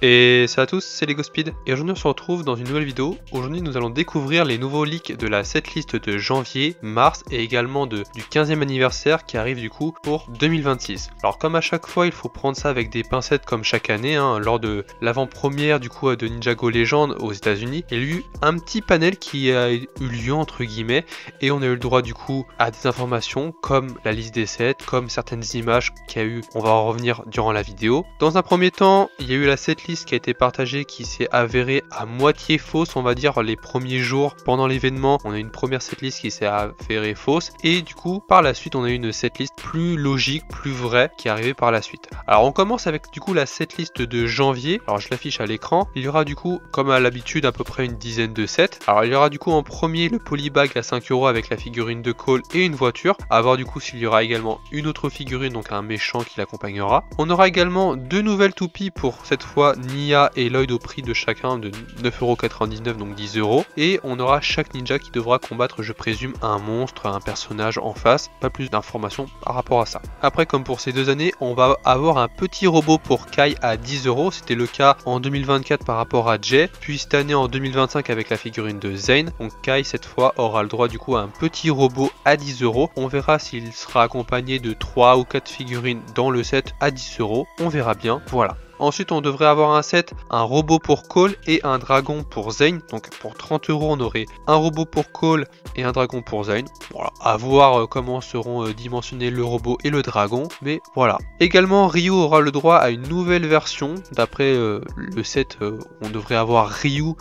Et salut à tous, c'est LegoSpeed et aujourd'hui on se retrouve dans une nouvelle vidéo. Aujourd'hui nous allons découvrir les nouveaux leaks de la setlist de janvier, mars et également du 15e anniversaire qui arrive du coup pour 2026. Alors comme à chaque fois il faut prendre ça avec des pincettes comme chaque année, lors de l'avant-première du coup de Ninjago Legend aux États-Unis, il y a eu un petit panel qui a eu lieu entre guillemets et on a eu le droit du coup à des informations comme la liste des sets, comme certaines images qu'il y a eu, on va en revenir durant la vidéo. Dans un premier temps, il y a eu la setlist qui a été partagée qui s'est avérée à moitié fausse, on va dire les premiers jours pendant l'événement. On a une première setlist qui s'est avérée fausse et du coup par la suite on a une setlist plus logique, plus vraie qui est arrivée par la suite. Alors on commence avec du coup la setlist de janvier. Alors je l'affiche à l'écran. Il y aura du coup comme à l'habitude à peu près une dizaine de sets. Alors il y aura du coup en premier le polybag à 5 € avec la figurine de Cole et une voiture. À voir du coup s'il y aura également une autre figurine, donc un méchant qui l'accompagnera. On aura également deux nouvelles toupies pour cette fois Nia et Lloyd au prix de chacun de 9,99 €, donc 10 €. Et on aura chaque ninja qui devra combattre, je présume, un monstre, un personnage en face. Pas plus d'informations par rapport à ça. Après, comme pour ces deux années, on va avoir un petit robot pour Kai à 10 €. C'était le cas en 2024 par rapport à Jay. Puis cette année en 2025 avec la figurine de Zane. Donc Kai cette fois aura le droit du coup à un petit robot à 10 €. On verra s'il sera accompagné de 3 ou 4 figurines dans le set à 10 €. On verra bien. Voilà. Ensuite, on devrait avoir un set, un robot pour Cole et un dragon pour Zane. Donc pour 30 €, on aurait un robot pour Cole et un dragon pour Zane. Voilà, à voir comment seront dimensionnés le robot et le dragon. Mais voilà. Également, Ryu aura le droit à une nouvelle version. D'après le set, on devrait avoir Ryu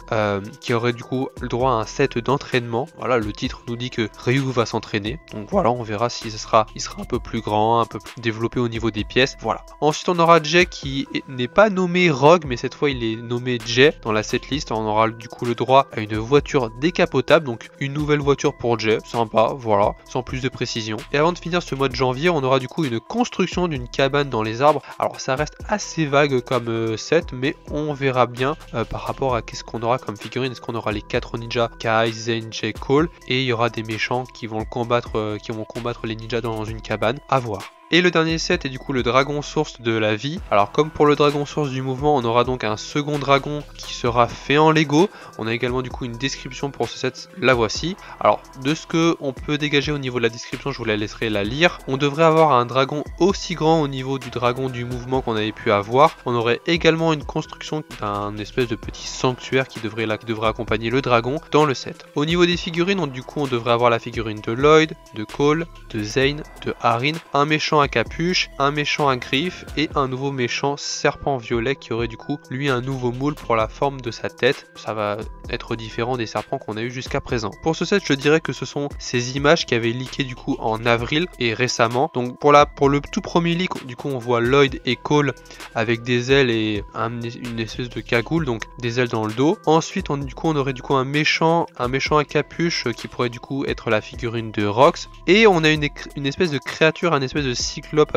qui aurait du coup le droit à un set d'entraînement. Voilà, le titre nous dit que Ryu va s'entraîner. Donc voilà, on verra si il sera un peu plus grand, un peu plus développé au niveau des pièces. Voilà. Ensuite, on aura Jay qui n'est pas nommé Rogue, mais cette fois il est nommé Jay dans la setlist. On aura du coup le droit à une voiture décapotable, donc une nouvelle voiture pour Jay, sympa, voilà, sans plus de précision. Et avant de finir ce mois de janvier, on aura du coup une construction d'une cabane dans les arbres. Alors ça reste assez vague comme set, mais on verra bien par rapport à qu'est-ce qu'on aura comme figurine. Est-ce qu'on aura les 4 ninjas, Kai, Zane, Jay, Cole, et il y aura des méchants qui vont combattre les ninjas dans une cabane, à voir. Et le dernier set est du coup le dragon source de la vie. Alors comme pour le dragon source du mouvement, on aura donc un second dragon qui sera fait en Lego. On a également du coup une description pour ce set, la voici. Alors de ce que on peut dégager au niveau de la description, je vous la laisserai la lire. On devrait avoir un dragon aussi grand au niveau du dragon du mouvement qu'on avait pu avoir. On aurait également une construction d'un espèce de petit sanctuaire qui devrait accompagner le dragon dans le set. Au niveau des figurines, on devrait avoir la figurine de Lloyd, de Cole, de Zane, de Harin, un méchant à capuche, un méchant à griffes et un nouveau méchant serpent violet qui aurait du coup lui un nouveau moule pour la forme de sa tête. Ça va être différent des serpents qu'on a eu jusqu'à présent. Pour ce set, je dirais que ce sont ces images qui avaient leaké du coup en avril et récemment. Donc pour le tout premier leak, du coup on voit Lloyd et Cole avec des ailes et une espèce de cagoule, donc des ailes dans le dos. Ensuite on aurait du coup un méchant à capuche qui pourrait du coup être la figurine de Rox. Et on a une espèce de créature, un espèce de cyclope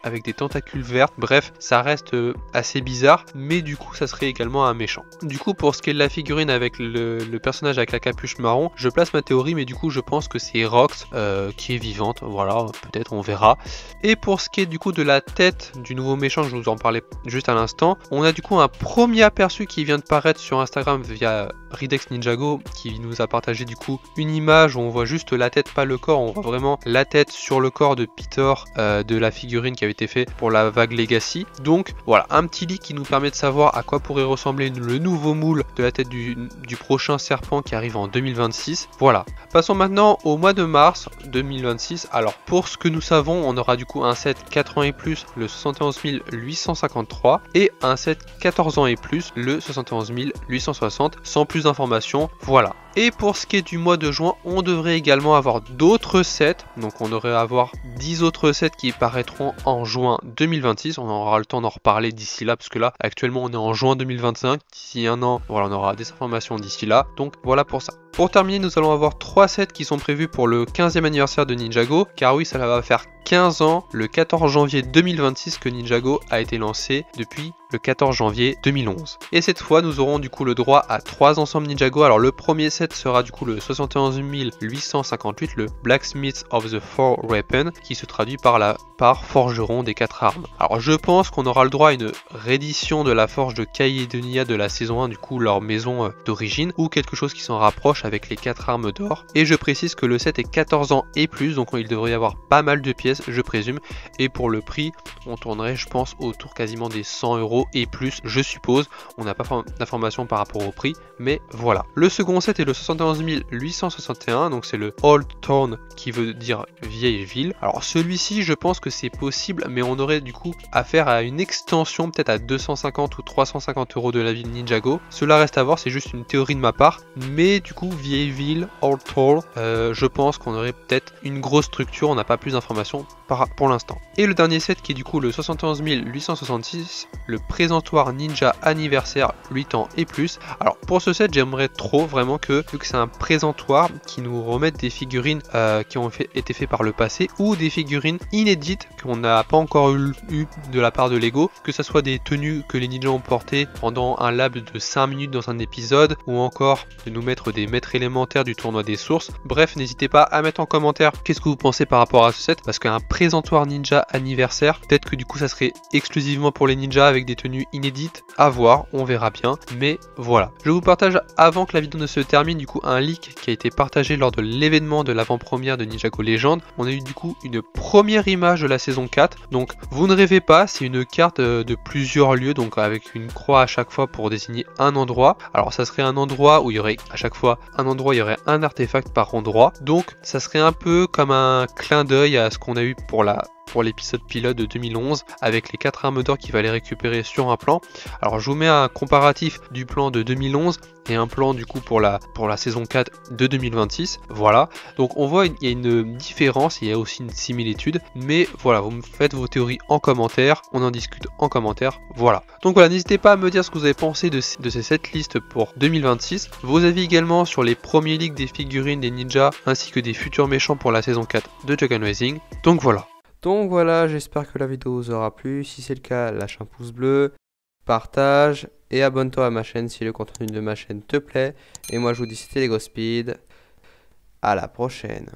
avec des tentacules vertes. Bref, ça reste assez bizarre, mais du coup ça serait également un méchant. Du coup pour ce qui est de la figurine avec le personnage avec la capuche marron, je place ma théorie, mais du coup je pense que c'est Rox qui est vivante. Voilà, peut-être, on verra. Et pour ce qui est du coup de la tête du nouveau méchant, je vous en parlais juste à l'instant, on a du coup un premier aperçu qui vient de paraître sur Instagram via Ridex Ninjago, qui nous a partagé du coup une image où on voit juste la tête, pas le corps. On voit vraiment la tête sur le corps de Peter de la figurine qui avait été fait pour la vague Legacy. Donc voilà, un petit leak qui nous permet de savoir à quoi pourrait ressembler le nouveau moule de la tête du prochain serpent qui arrive en 2026. Voilà. Passons maintenant au mois de mars 2026. Alors pour ce que nous savons, on aura du coup un set 4 ans et plus, le 71 853, et un set 14 ans et plus, le 71 860, sans plus d'informations. Voilà. Et pour ce qui est du mois de juin, on devrait également avoir d'autres sets. Donc on devrait avoir 10 autres sets qui paraîtront en juin 2026. On aura le temps d'en reparler d'ici là, parce que là actuellement on est en juin 2025. D'ici un an, voilà, on aura des informations d'ici là. Donc voilà pour ça. Pour terminer, nous allons avoir 3 sets qui sont prévus pour le 15e anniversaire de Ninjago. Car oui, ça va faire 15 ans le 14 janvier 2026 que Ninjago a été lancé depuis le 14 janvier 2011. Et cette fois, nous aurons du coup le droit à 3 ensembles Ninjago. Alors le premier set sera du coup le 71 858, le Blacksmith of the Four Weapons, qui se traduit par forgeron des 4 armes. Alors je pense qu'on aura le droit à une réédition de la forge de Kai et de Nia de la saison 1, du coup leur maison d'origine, ou quelque chose qui s'en rapproche avec les 4 armes d'or. Et je précise que le set est 14 ans et plus, donc il devrait y avoir pas mal de pièces, je présume. Et pour le prix, on tournerait, je pense, autour quasiment des 100 € et plus, je suppose. On n'a pas d'informations par rapport au prix, mais voilà. Le second set est le 71 861, donc c'est le Old Town qui veut dire vieille ville. Alors celui-ci, je pense que c'est possible, mais on aurait du coup affaire à une extension peut-être à 250 ou 350 € de la ville Ninjago. Cela reste à voir, c'est juste une théorie de ma part, mais du coup vieille ville, Old Town, je pense qu'on aurait peut-être une grosse structure, on n'a pas plus d'informations pour l'instant. Et le dernier set qui est du coup le 71 866, le présentoir ninja anniversaire 8 ans et plus. Alors pour ce set, j'aimerais trop vraiment que, vu que c'est un présentoir, qui nous remette des figurines qui ont été faites par le passé, ou des figurines inédites qu'on n'a pas encore eu de la part de Lego, que ce soit des tenues que les ninjas ont portées pendant un laps de 5 minutes dans un épisode, ou encore de nous mettre des maîtres élémentaires du tournoi des sources. Bref, n'hésitez pas à mettre en commentaire qu'est-ce que vous pensez par rapport à ce set, parce qu'un présentoir ninja anniversaire, peut-être que du coup ça serait exclusivement pour les ninjas avec des tenues inédites, à voir, on verra bien, mais voilà. Je vous partage avant que la vidéo ne se termine du coup un leak qui a été partagé lors de l'événement de l'avant-première de Ninjago Legend. On a eu du coup une première image de la saison 4, donc vous ne rêvez pas, c'est une carte de plusieurs lieux, donc avec une croix à chaque fois pour désigner un endroit. Alors ça serait un endroit où il y aurait à chaque fois un endroit, il y aurait un artefact par endroit, donc ça serait un peu comme un clin d'œil à ce qu'on a eu pour l'épisode pilote de 2011 avec les 4 armes d'or qu'il fallait récupérer sur un plan. Alors je vous mets un comparatif du plan de 2011 et un plan du coup pour la saison 4 de 2026. Voilà, donc on voit il y a une différence, il y a aussi une similitude, mais voilà, vous me faites vos théories en commentaire, on en discute en commentaire, voilà. Donc voilà, n'hésitez pas à me dire ce que vous avez pensé de ces 7 listes pour 2026, vos avis également sur les premiers leaks des figurines des ninjas ainsi que des futurs méchants pour la saison 4 de Dragon Rising. Donc voilà, j'espère que la vidéo vous aura plu. Si c'est le cas, lâche un pouce bleu, partage et abonne-toi à ma chaîne si le contenu de ma chaîne te plaît. Et moi je vous dis c'était LegoSpeed. À la prochaine.